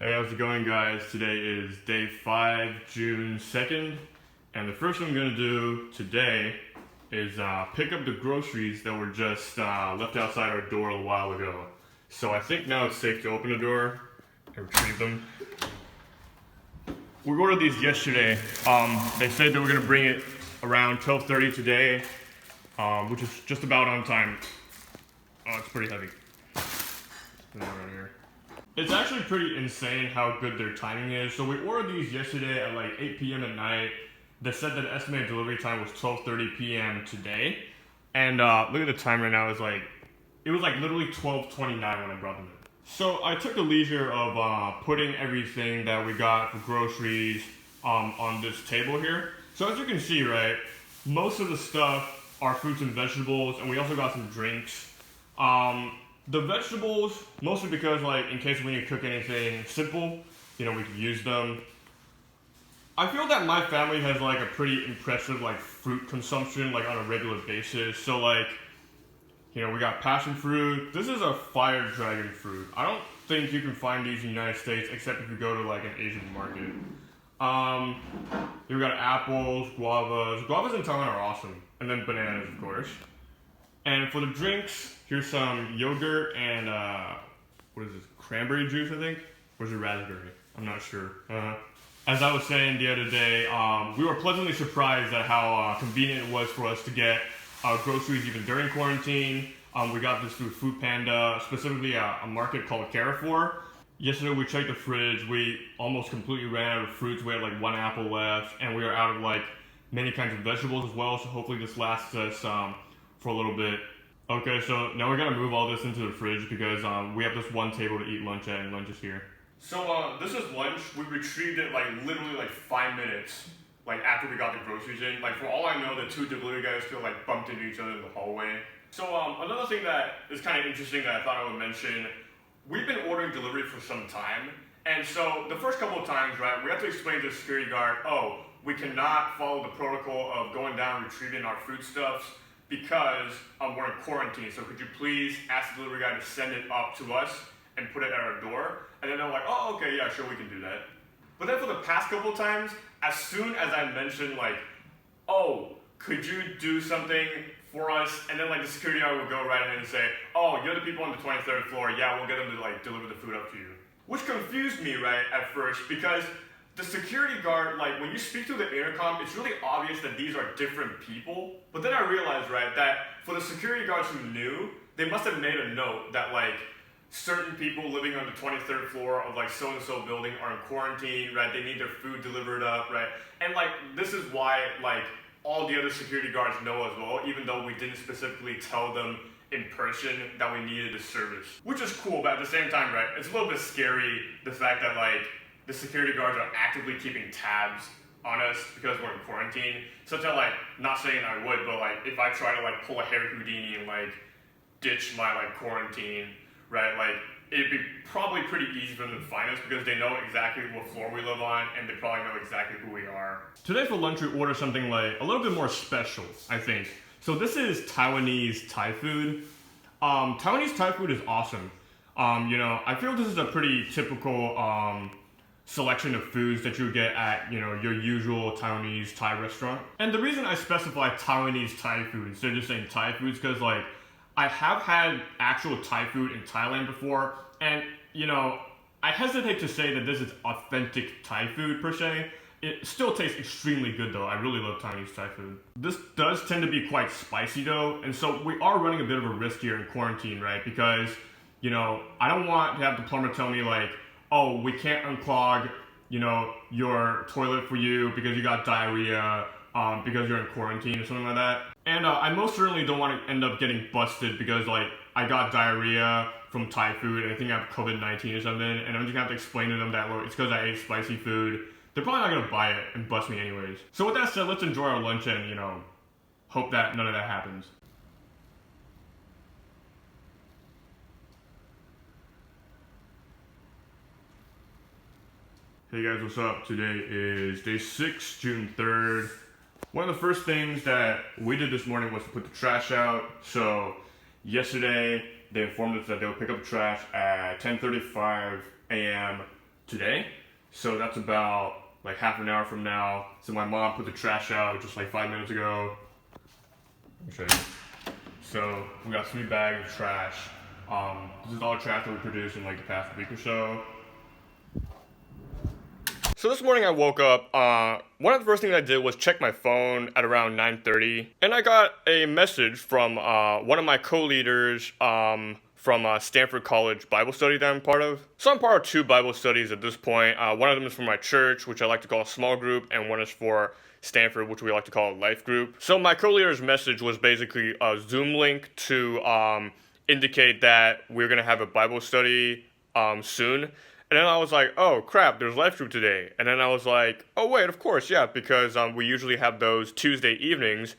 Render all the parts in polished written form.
Hey, how's it going, guys? Today is day 5, June 2nd, and the first thing I'm going to do today is pick up the groceries that were just left outside our door a while ago. So I think now it's safe to open the door and retrieve them. We ordered these yesterday. They said they were going to bring it around 12:30 today, which is just about on time. Oh, it's pretty heavy. Right here. It's actually pretty insane how good their timing is. So we ordered these yesterday at like 8 p.m. at night. They said that the estimated delivery time was 12:30 p.m. today. And look at the time right now. It was like literally 12:29 when I brought them in. So I took the leisure of putting everything that we got for groceries on this table here. So as you can see, right, most of the stuff are fruits and vegetables, and we also got some drinks. The vegetables, mostly because, like, in case we need to cook anything simple, we could use them. I feel that my family has, like, a pretty impressive, like, fruit consumption, like, on a regular basis. So, like, we got passion fruit. This is a fire dragon fruit. I don't think you can find these in the United States except if you go to, like, an Asian market. We got apples, guavas. Guavas in Taiwan are awesome. And then bananas, of course. And for the drinks, here's some yogurt and, what is this, cranberry juice, I think? Or is it raspberry? I'm not sure. As I was saying the other day, we were pleasantly surprised at how convenient it was for us to get groceries even during quarantine. We got this through Food Panda, specifically a market called Carrefour. Yesterday we checked the fridge. We almost completely ran out of fruits. We had like 1 apple left, and we are out of like many kinds of vegetables as well, so hopefully this lasts us for a little bit. Okay, so now we gotta move all this into the fridge because we have this one table to eat lunch at, and lunch is here. So this is lunch. We retrieved it like literally like 5 minutes like after we got the groceries in. Like for all I know, the 2 delivery guys still like bumped into each other in the hallway. So another thing that is kind of interesting that I thought I would mention, we've been ordering delivery for some time, and so the first couple of times, right, we have to explain to the security guard, oh, we cannot follow the protocol of going down and retrieving our foodstuffs because we're in quarantine, so could you please ask the delivery guy to send it up to us and put it at our door? And then they're like, oh, okay, yeah, sure, we can do that. But then for the past couple times, as soon as I mentioned like, oh, could you do something for us? And then like the security guard would go right in and say, oh, you're the people on the 23rd floor, yeah, we'll get them to like deliver the food up to you. Which confused me, right, at first, because the security guard, like, when you speak through the intercom, it's really obvious that these are different people. But then I realized, right, that for the security guards who knew, they must have made a note that, like, certain people living on the 23rd floor of, like, so-and-so building are in quarantine, right? They need their food delivered up, right? And, like, this is why, like, all the other security guards know as well, even though we didn't specifically tell them in person that we needed a service. Which is cool, but at the same time, right, it's a little bit scary, the fact that, like, the security guards are actively keeping tabs on us because we're in quarantine. Such that, like, not saying I would, but like if I try to like pull a Harry Houdini and like ditch my like quarantine, right, like it'd be probably pretty easy for them to find us because they know exactly what floor we live on and they probably know exactly who we are. Today for lunch we ordered something like a little bit more special, I think. So this is Taiwanese Thai food. Taiwanese Thai food is awesome. I feel this is a pretty typical selection of foods that you would get at, your usual Taiwanese Thai restaurant. And the reason I specify Taiwanese Thai food instead of just saying Thai food is because, like, I have had actual Thai food in Thailand before, and, I hesitate to say that this is authentic Thai food per se. It still tastes extremely good though. I really love Taiwanese Thai food. This does tend to be quite spicy though, and so we are running a bit of a risk here in quarantine, right? Because, I don't want to have the plumber tell me like, oh, we can't unclog, your toilet for you because you got diarrhea, because you're in quarantine or something like that. And I most certainly don't want to end up getting busted because, like, I got diarrhea from Thai food and I think I have COVID-19 or something, and I'm just gonna have to explain to them that, well, it's because I ate spicy food. They're probably not gonna buy it and bust me anyways. So with that said, let's enjoy our lunch and, hope that none of that happens. Hey guys, what's up? Today is day 6, June 3rd. One of the first things that we did this morning was to put the trash out. So yesterday, they informed us that they would pick up the trash at 10:35 a.m. today. So that's about like half an hour from now. So my mom put the trash out just like 5 minutes ago. Let me show you. So we got 3 bags of trash. This is all the trash that we produced in like the past week or so. So this morning I woke up, one of the first things I did was check my phone at around 9:30, and I got a message from one of my co-leaders from Stanford College Bible study that I'm part of. So I'm part of 2 Bible studies at this point. One of them is for my church, which I like to call a small group, and one is for Stanford, which we like to call a life group. So my co-leader's message was basically a Zoom link to indicate that we're going to have a Bible study soon. And then I was like, oh crap, there's life group today. And then I was like, oh wait, of course, yeah, because we usually have those Tuesday evenings,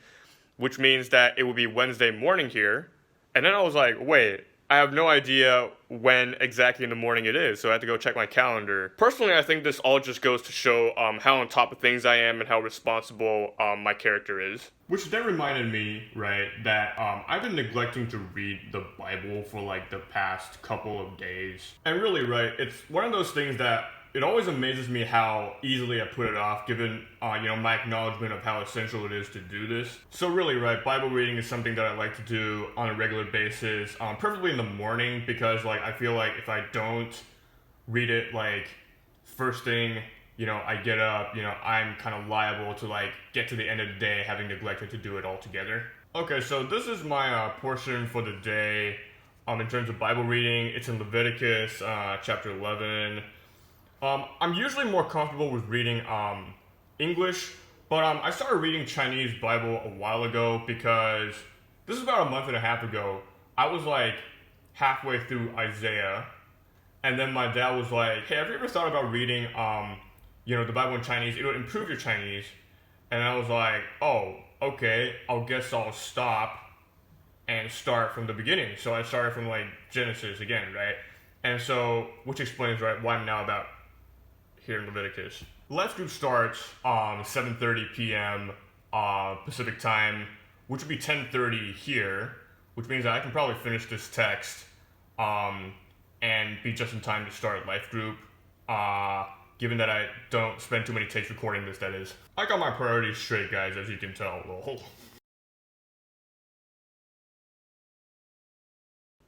which means that it would be Wednesday morning here. And then I was like, wait, I have no idea when exactly in the morning it is, so I had to go check my calendar. Personally, I think this all just goes to show how on top of things I am and how responsible my character is. Which then reminded me, right, that I've been neglecting to read the Bible for like the past couple of days. And really, right, it's one of those things that it always amazes me how easily I put it off, given my acknowledgement of how essential it is to do this. So really, right, Bible reading is something that I like to do on a regular basis, preferably in the morning, because like I feel like if I don't read it like first thing, I get up, I'm kind of liable to like get to the end of the day having neglected to do it altogether. Okay, so this is my portion for the day. In terms of Bible reading, it's in Leviticus chapter 11. I'm usually more comfortable with reading English, but I started reading Chinese Bible a while ago because this is about a month and a half ago. I was like halfway through Isaiah, and then my dad was like, hey, have you ever thought about reading the Bible in Chinese? It'll improve your Chinese. And I was like, oh, okay, I guess I'll stop and start from the beginning. So I started from like Genesis again, right? And so, which explains, right, why I'm now about here in Leviticus. Life group starts 7:30 p.m. Pacific time, which would be 10:30 here, which means that I can probably finish this text and be just in time to start life group, given that I don't spend too many takes recording this, that is. I got my priorities straight, guys, as you can tell.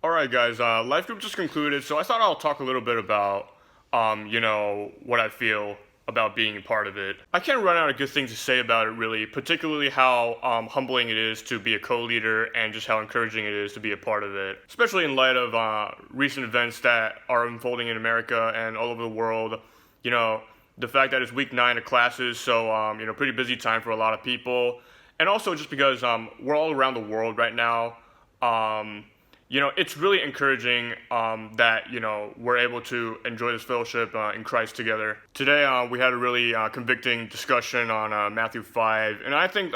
Alright guys, life group just concluded, so I thought I'll talk a little bit about what I feel about being a part of it. I can't run out of good things to say about it, really, particularly how humbling it is to be a co-leader and just how encouraging it is to be a part of it, especially in light of recent events that are unfolding in America and all over the world. The fact that it's week 9 of classes, so pretty busy time for a lot of people, and also just because we're all around the world right now. It's really encouraging that, we're able to enjoy this fellowship in Christ together. Today, we had a really convicting discussion on Matthew 5, and I think,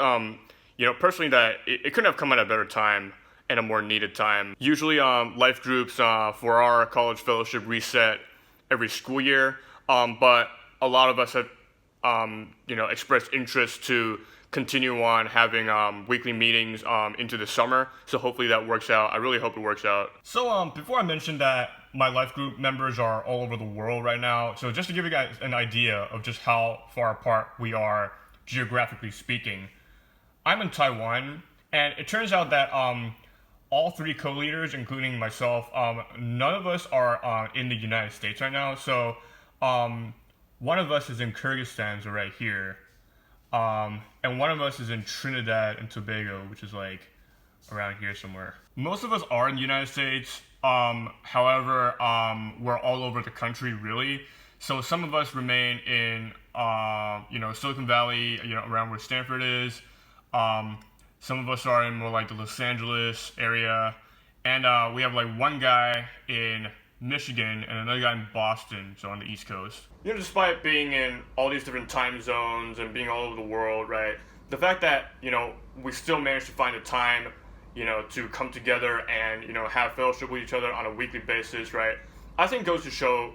personally that it couldn't have come at a better time and a more needed time. Usually, life groups for our college fellowship reset every school year, but a lot of us have, expressed interest to continue on having weekly meetings into the summer, so hopefully that works out. I really hope it works out. So before I mentioned that my life group members are all over the world right now, so just to give you guys an idea of just how far apart we are geographically speaking, I'm in Taiwan, and it turns out that all 3 co-leaders, including myself, none of us are in the United States right now. So one of us is in Kyrgyzstan, so right here. And one of us is in Trinidad and Tobago, which is like around here somewhere. Most of us are in the United States. However, we're all over the country, really. So some of us remain in, Silicon Valley, around where Stanford is. Some of us are in more like the Los Angeles area. And we have like one guy in Michigan and another guy in Boston, so on the East Coast. Despite being in all these different time zones and being all over the world, right, the fact that, we still managed to find the time, to come together and, have fellowship with each other on a weekly basis, right, I think goes to show,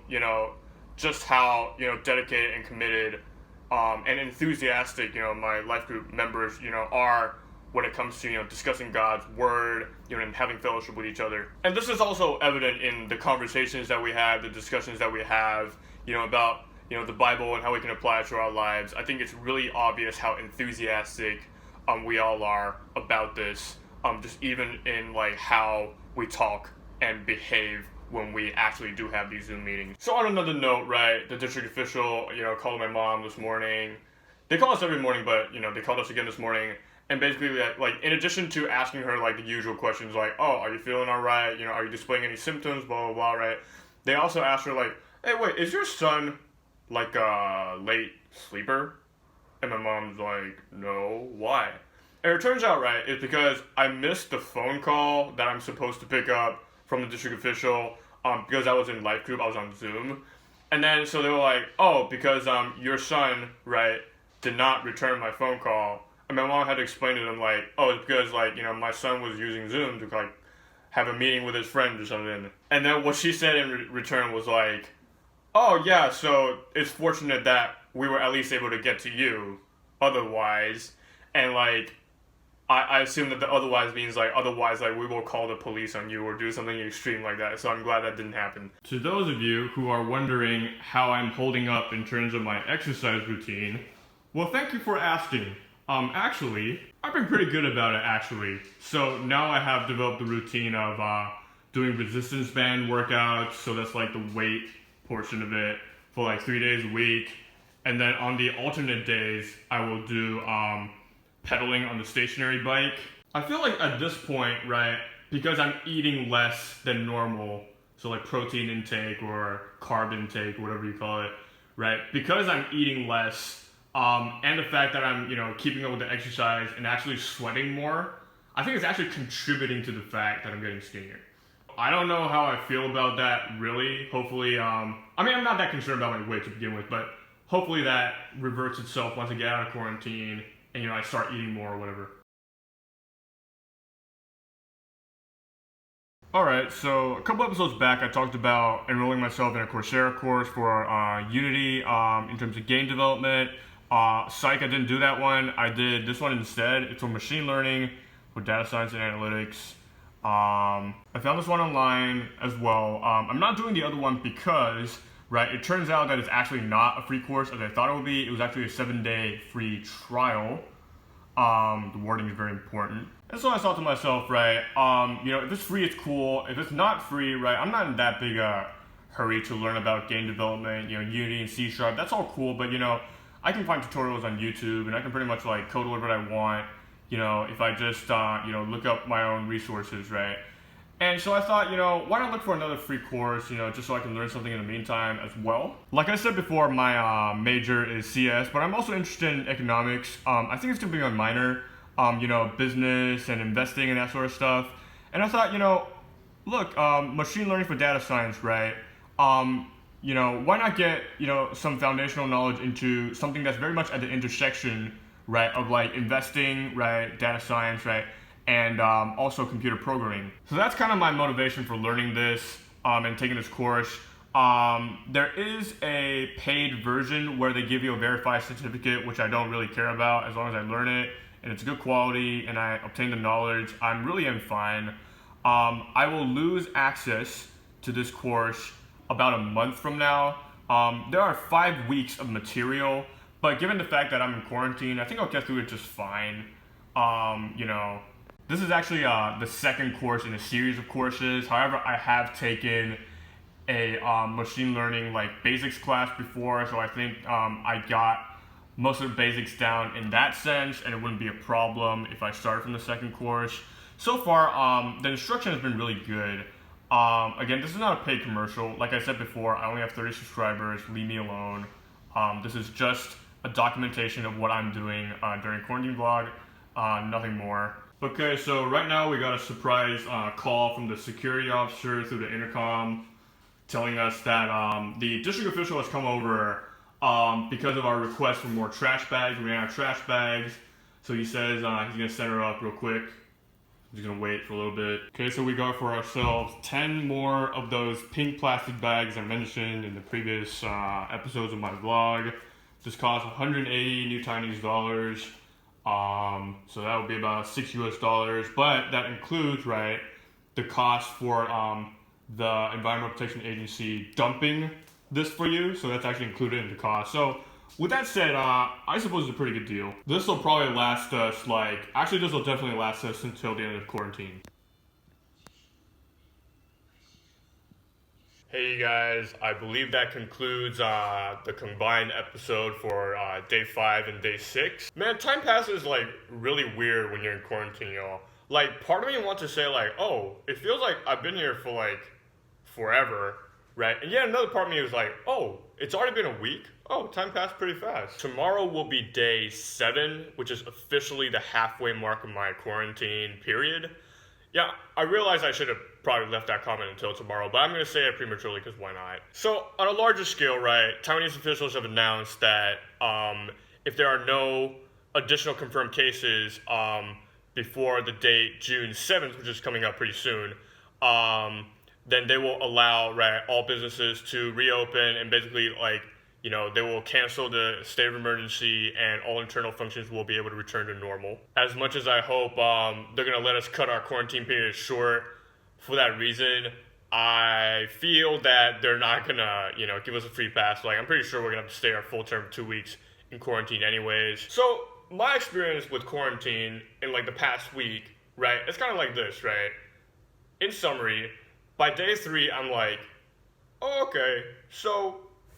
just how, dedicated and committed and enthusiastic, my life group members, are when it comes to, discussing God's word, and having fellowship with each other. And this is also evident in the conversations that we have, the discussions that we have, about the Bible and how we can apply it to our lives. I think it's really obvious how enthusiastic we all are about this. Just even in like how we talk and behave when we actually do have these Zoom meetings. So on another note, right, the district official, called my mom this morning. They call us every morning, but they called us again this morning. And basically, like, in addition to asking her like the usual questions, like, oh, are you feeling all right? Are you displaying any symptoms? Blah blah blah, right? They also asked her like, hey, wait, is your son like a late sleeper? And my mom's like, no, why? And it turns out, right, it's because I missed the phone call that I'm supposed to pick up from the district official because I was in life group, I was on Zoom. And then, so they were like, oh, because your son, right, did not return my phone call. And my mom had to explain to them, like, oh, it's because, like, my son was using Zoom to, like, have a meeting with his friends or something. And then what she said in return was like, oh, yeah, so it's fortunate that we were at least able to get to you otherwise. And, like, I assume that the otherwise means, like, otherwise, like, we will call the police on you or do something extreme like that. So I'm glad that didn't happen. To those of you who are wondering how I'm holding up in terms of my exercise routine, well, thank you for asking. Actually, I've been pretty good about it, actually. So now I have developed the routine of doing resistance band workouts. So that's like the weight portion of it for like 3 days a week. And then on the alternate days, I will do pedaling on the stationary bike. I feel like at this point, right, because I'm eating less than normal, so like protein intake or carb intake, whatever you call it, right, because I'm eating less, and the fact that I'm, keeping up with the exercise and actually sweating more, I think it's actually contributing to the fact that I'm getting skinnier. I don't know how I feel about that, really. Hopefully, I'm not that concerned about my weight to begin with, but hopefully that reverts itself once I get out of quarantine and, I start eating more or whatever. Alright, so a couple episodes back I talked about enrolling myself in a Coursera course for Unity in terms of game development. Psych, I didn't do that one. I did this one instead. It's for machine learning, for data science and analytics. I found this one online as well. I'm not doing the other one because, right, it turns out that it's actually not a free course as I thought it would be. It was actually a 7-day free trial. The wording is very important. And so I thought to myself, right, if it's free, it's cool. If it's not free, right, I'm not in that big a hurry to learn about game development, Unity and C#. That's all cool, but, I can find tutorials on YouTube and I can pretty much like code whatever I want, if I just, look up my own resources, right? And so I thought, why not look for another free course, just so I can learn something in the meantime as well. Like I said before, my major is CS, but I'm also interested in economics. I think it's gonna be my minor, business and investing and that sort of stuff. And I thought, look, machine learning for data science, right? Why not get, some foundational knowledge into something that's very much at the intersection, right, of like investing, right, data science, right, and also computer programming. So that's kind of my motivation for learning this and taking this course. There is a paid version where they give you a verified certificate, which I don't really care about as long as I learn it and it's good quality and I obtain the knowledge. I'm really fine. I will lose access to this course about a month from now. There are 5 weeks of material, but given the fact that I'm in quarantine, I think I'll get through it just fine. This is actually the second course in a series of courses. However, I have taken a machine learning like basics class before, so I think I got most of the basics down in that sense, and it wouldn't be a problem if I started from the second course. So far, the instruction has been really good. Again, this is not a paid commercial. Like I said before, I only have 30 subscribers. Leave me alone. This is just a documentation of what I'm doing during quarantine vlog, nothing more. Okay, so right now we got a surprise call from the security officer through the intercom telling us that the district official has come over because of our request for more trash bags. We ran out of trash bags, so he says he's gonna set her up real quick. He's gonna wait for a little bit. Okay, so we got for ourselves 10 more of those pink plastic bags I mentioned in the previous episodes of my vlog. This cost 180 new Chinese dollars. So that would be about $6 US, but that includes, right, the cost for the Environmental Protection Agency dumping this for you, so that's actually included in the cost. So with that said, I suppose it's a pretty good deal. This will probably last us this will definitely last us until the end of quarantine. Hey you guys, I believe that concludes the combined episode for day 5 and day 6. Man, time passes like really weird when you're in quarantine, y'all. Like, part of me wants to say like, oh, it feels like I've been here for like forever, right? And yet another part of me was like, oh, it's already been a week? Oh, time passed pretty fast. Tomorrow will be day 7, which is officially the halfway mark of my quarantine period. Yeah, I realize I should have probably left that comment until tomorrow, but I'm going to say it prematurely because why not? So, on a larger scale, right, Taiwanese officials have announced that if there are no additional confirmed cases before the date June 7th, which is coming up pretty soon, then they will allow, right, all businesses to reopen and basically, like, you know, they will cancel the state of emergency and all internal functions will be able to return to normal. As much as I hope they're going to let us cut our quarantine period short for that reason, I feel that they're not going to, you know, give us a free pass. Like, I'm pretty sure we're going to have to stay our full term 2 weeks in quarantine anyways. So, my experience with quarantine in, like, the past week, right, it's kind of like this, right? In summary, by day 3, I'm like, oh, okay, so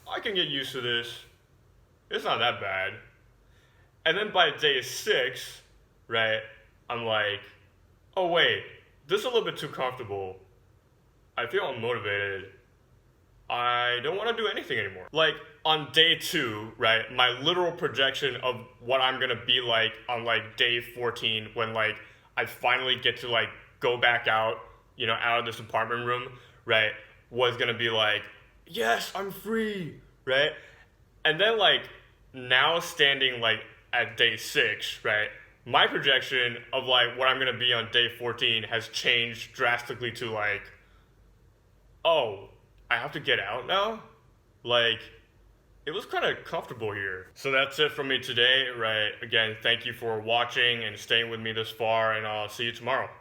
I can get used to this. It's not that bad. And then by day 6, right, I'm like, oh wait, this is a little bit too comfortable. I feel unmotivated. I don't want to do anything anymore. Like, on day 2, right, my literal projection of what I'm gonna be like on, like, day 14 when, like, I finally get to, like, go back out, you know, out of this apartment room, right, was gonna be like, yes, I'm free, right? And then, like, now standing, like, at day 6, right, my projection of, like, what I'm gonna be on day 14 has changed drastically to, like, oh, I have to get out now? Like, it was kind of comfortable here. So that's it from me today, right? Again, thank you for watching and staying with me this far, and I'll see you tomorrow.